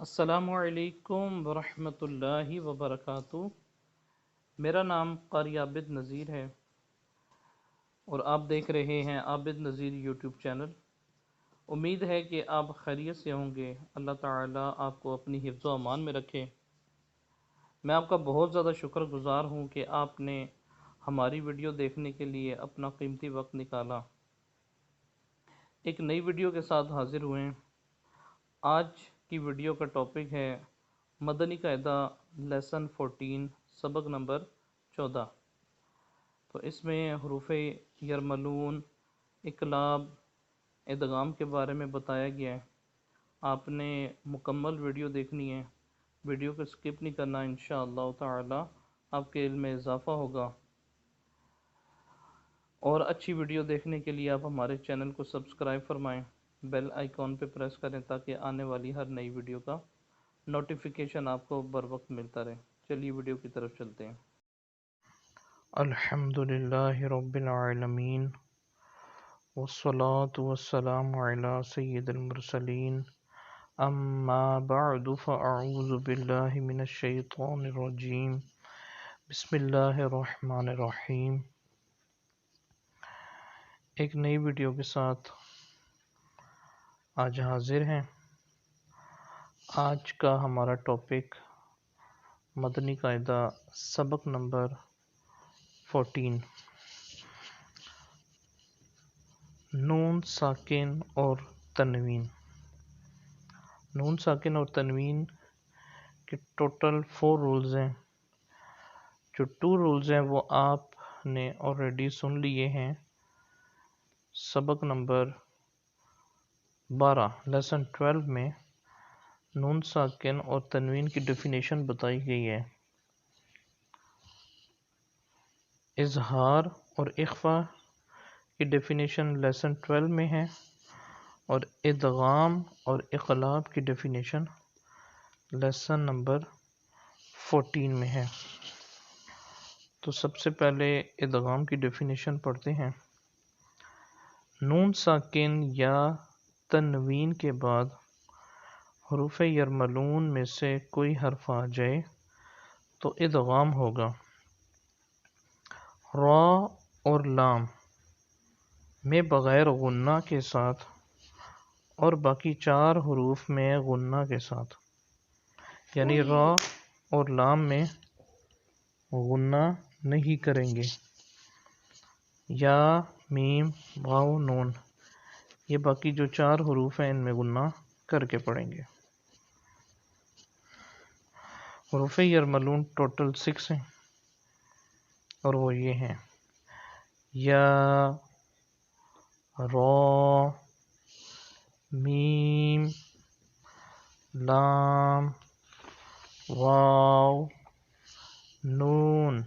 السلام علیکم ورحمۃ اللہ وبرکاتہ۔ میرا نام قاری عابد نذیر ہے اور آپ دیکھ رہے ہیں عابد نذیر یوٹیوب چینل۔ امید ہے کہ آپ خیریت سے ہوں گے۔ اللہ تعالیٰ آپ کو اپنی حفظ و امان میں رکھے۔ میں آپ کا بہت زیادہ شکر گزار ہوں کہ آپ نے ہماری ویڈیو دیکھنے کے لیے اپنا قیمتی وقت نکالا۔ ایک نئی ویڈیو کے ساتھ حاضر ہوئے ہیں۔ آج کی ویڈیو کا ٹاپک ہے مدنی قاعدہ لیسن 14 سبق نمبر 14۔ تو اس میں حروف یرملون، اقلاب، ادغام کے بارے میں بتایا گیا ہے۔ آپ نے مکمل ویڈیو دیکھنی ہے، ویڈیو کو سکپ نہیں کرنا۔ انشاءاللہ تعالی آپ کے علم میں اضافہ ہوگا۔ اور اچھی ویڈیو دیکھنے کے لیے آپ ہمارے چینل کو سبسکرائب فرمائیں، بیل آئیکن پہ پریس کریں تاکہ آنے والی ہر نئی ویڈیو کا نوٹیفیکیشن آپ کو بر وقت ملتا رہے۔ چلیے ویڈیو کی طرف چلتے ہیں۔ الحمد للہ رب العالمین والصلاة والسلام علی سید المرسلین، اما بعد فاعوذ باللہ من الشیطان الرجیم، بسم اللہ الرحمن الرحیم۔ ایک نئی ویڈیو کے ساتھ آج حاضر ہیں۔ آج کا ہمارا ٹاپک مدنی قاعدہ سبق نمبر 14، نون ساکن اور تنوین۔ نون ساکن اور تنوین کے ٹوٹل 4 رولز ہیں۔ جو 2 رولز ہیں وہ آپ نے آلریڈی سن لیے ہیں۔ سبق نمبر 12 لیسن 12 میں نون ساکن اور تنوین کی ڈیفینیشن بتائی گئی ہے۔ اظہار اور اخفاء کی ڈیفینیشن لیسن 12 میں ہے، اور ادغام اور اقلاب کی ڈیفینیشن لیسن نمبر 14 میں ہے۔ تو سب سے پہلے ادغام کی ڈیفینیشن پڑھتے ہیں۔ نون ساکن یا تنوین کے بعد حروف یرملون میں سے کوئی حرف آ جائے تو ادغام ہوگا۔ را اور لام میں بغیر غنہ کے ساتھ اور باقی 4 حروف میں غنہ کے ساتھ، یعنی را اور لام میں غنہ نہیں کریں گے۔ یا میم واو نون، یہ باقی جو 4 حروف ہیں ان میں غنہ کر کے پڑھیں گے۔ حروف یرملون ٹوٹل 6 ہیں اور وہ یہ ہیں: یا، را، میم، لام، واو، نون،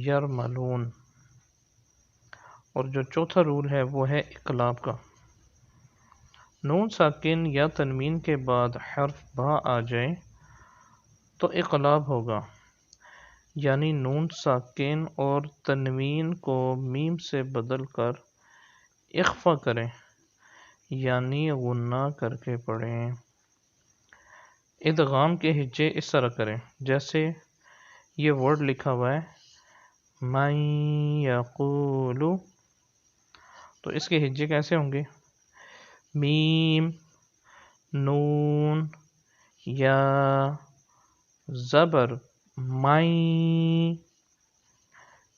یرملون۔ اور جو چوتھا رول ہے وہ ہے اقلاب کا۔ نون ساکن یا تنوین کے بعد حرف با آ جائے تو اقلاب ہوگا، یعنی نون ساکن اور تنوین کو میم سے بدل کر اخفا کریں، یعنی غنہ کر کے پڑھیں۔ ادغام کے ہجے اس طرح کریں جیسے یہ ورڈ لکھا ہوا ہے من یقول، تو اس کے ہجے کیسے ہوں گے؟ میم، نون، یا، زبر مائیں،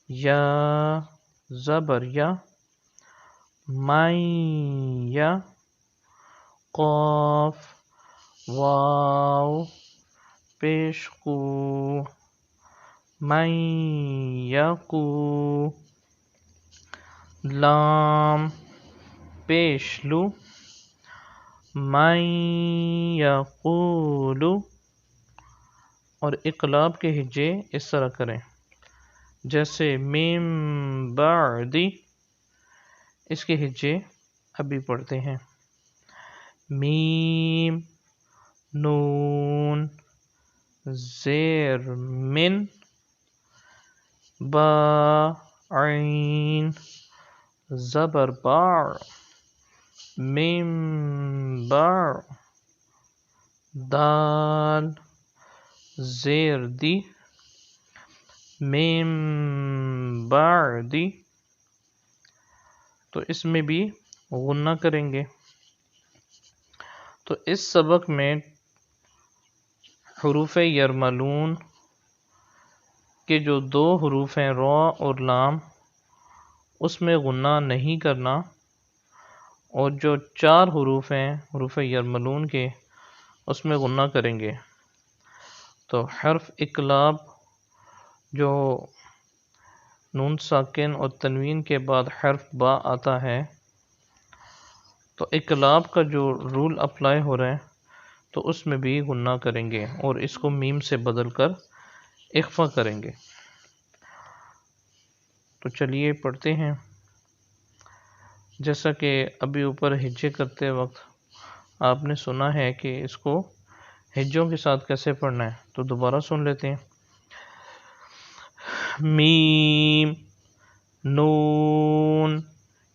یا، زبر یا، مائیں یا، قاف، واو، پیش قو، من یقو، لام، پیش لو، من یقول۔ اور اقلاب کے ہجے اس طرح کریں جیسے من بعدی، اس کے ہجے ابھی پڑھتے ہیں: میم، نون، زیر من، با، عین، زبر باع، من باع، دال زیر دی من بعد تو اس میں بھی غنہ کریں گے۔ تو اس سبق میں حروف یرملون کے جو دو حروف ہیں را اور لام اس میں غنہ نہیں کرنا، اور جو چار حروف ہیں حروف یرملون کے اس میں غنہ کریں گے۔ تو حرف اقلاب جو نون ساکن اور تنوین کے بعد حرف با آتا ہے، تو اقلاب کا جو رول اپلائی ہو رہا ہے تو اس میں بھی غنہ کریں گے اور اس کو میم سے بدل کر اخفا کریں گے۔ تو چلیے پڑھتے ہیں۔ جیسا کہ ابھی اوپر ہجے کرتے وقت آپ نے سنا ہے کہ اس کو ہجوں کے ساتھ کیسے پڑھنا ہے، تو دوبارہ سن لیتے ہیں۔ میم نون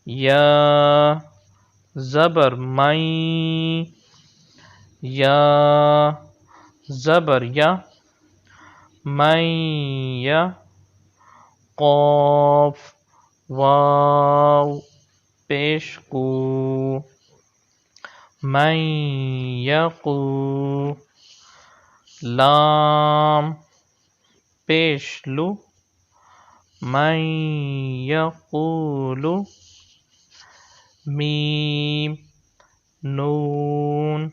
یا زبر مئی یا زبر یا مئی یا قاف واو پیش کو من یقو لام پیش لو من یقول میم نون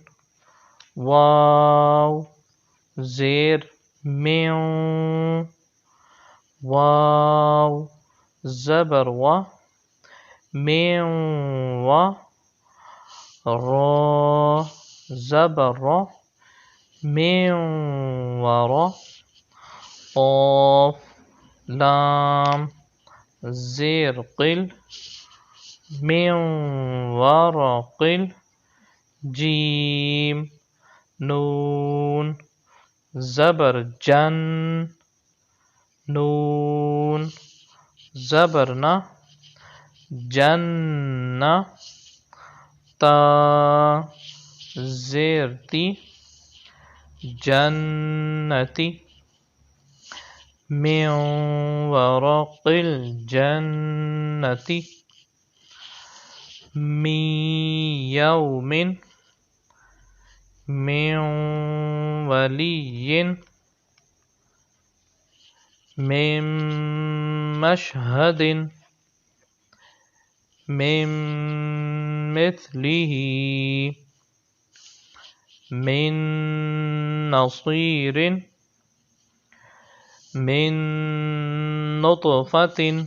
واو زیر میو واو زبر و میو و را زبر را میو و را قاف لام زیر قل میو و را قل جیم نون زبر جن نون زبرنا جن تا زیر تی جنتی من ورق الجنتی من یوم من ولی من مشهد من مثله من نصير من نطفة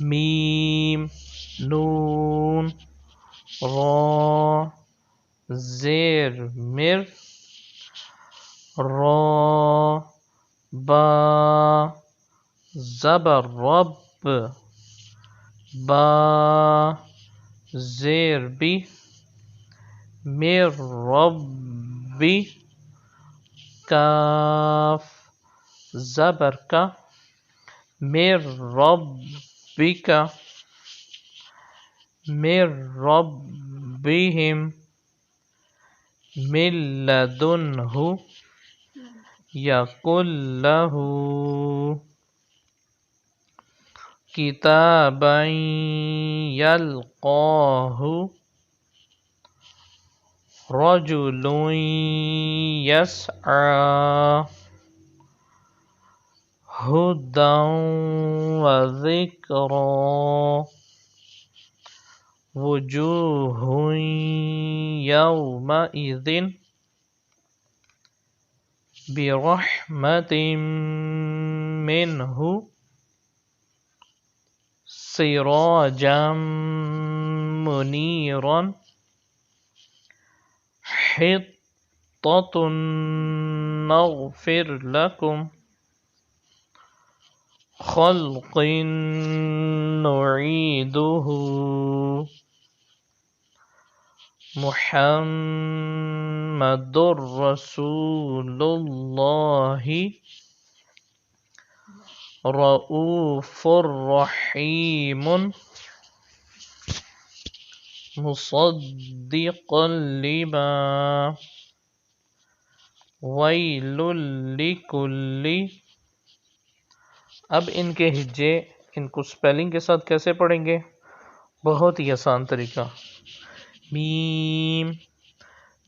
ميم نون را زیر مر را با زبر رب با زیر بی مر ربی کاف زبر کا مر ربک مر ربهم من لدنه یقل له کتابا یلقاه رجل یسعى هدى وذكرى وجوه يومئذ برحمة منه سراجا منيرا حطة نغفر لكم خلق نعيده محمد رسول الله رؤوف رحيم مصدقا لما ویل لکل، اب ان کے ہجے، ان کو سپیلنگ کے ساتھ کیسے پڑھیں گے؟ بہت ہی آسان طریقہ، میم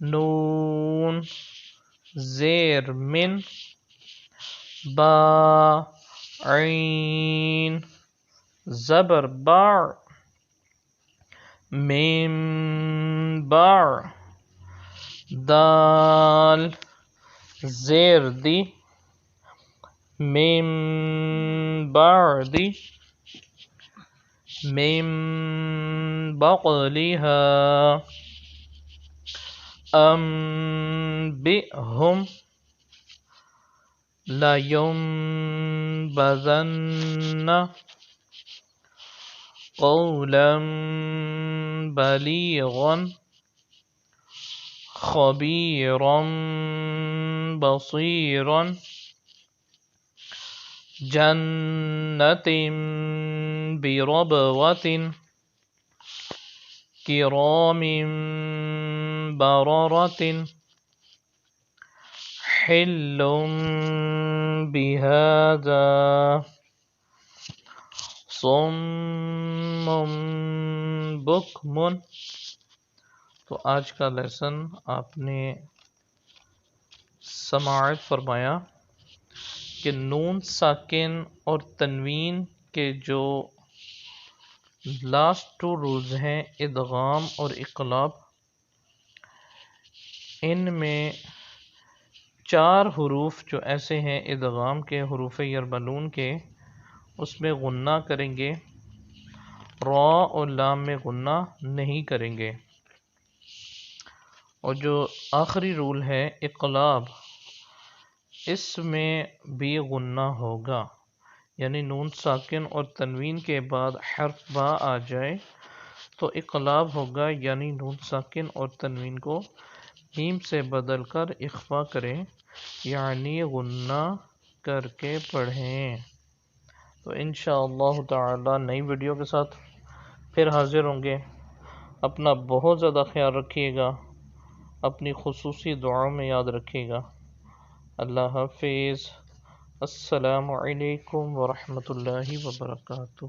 نون زیر من با عین زبر با میم با دال زیر دی میم بعدی من بقلها أنبئهم لينبذن قولا بليغا خبيرا بصيرا جنة بربوة كرام بررة حل بهذا صم بکم۔ تو آج کا لیسن آپ نے سماعت فرمایا کہ نون ساکن اور تنوین کے جو لاسٹ 2 رولز ہیں ادغام اور اقلاب، ان میں 4 حروف جو ایسے ہیں ادغام کے، حروف یربلون کے، اس میں غنہ کریں گے، را اور لام میں غنہ نہیں کریں گے، اور جو آخری رول ہے اقلاب، اس میں بھی غنہ ہوگا، یعنی نون ساکن اور تنوین کے بعد حرف با آ جائے تو اقلاب ہوگا، یعنی نون ساکن اور تنوین کو میم سے بدل کر اخفا کریں، یعنی غنہ کر کے پڑھیں۔ تو انشاءاللہ تعالی نئی ویڈیو کے ساتھ پھر حاضر ہوں گے۔ اپنا بہت زیادہ خیال رکھیے گا، اپنی خصوصی دعاؤں میں یاد رکھیے گا۔ اللہ حافظ۔ السلام علیکم ورحمۃ اللہ وبرکاتہ۔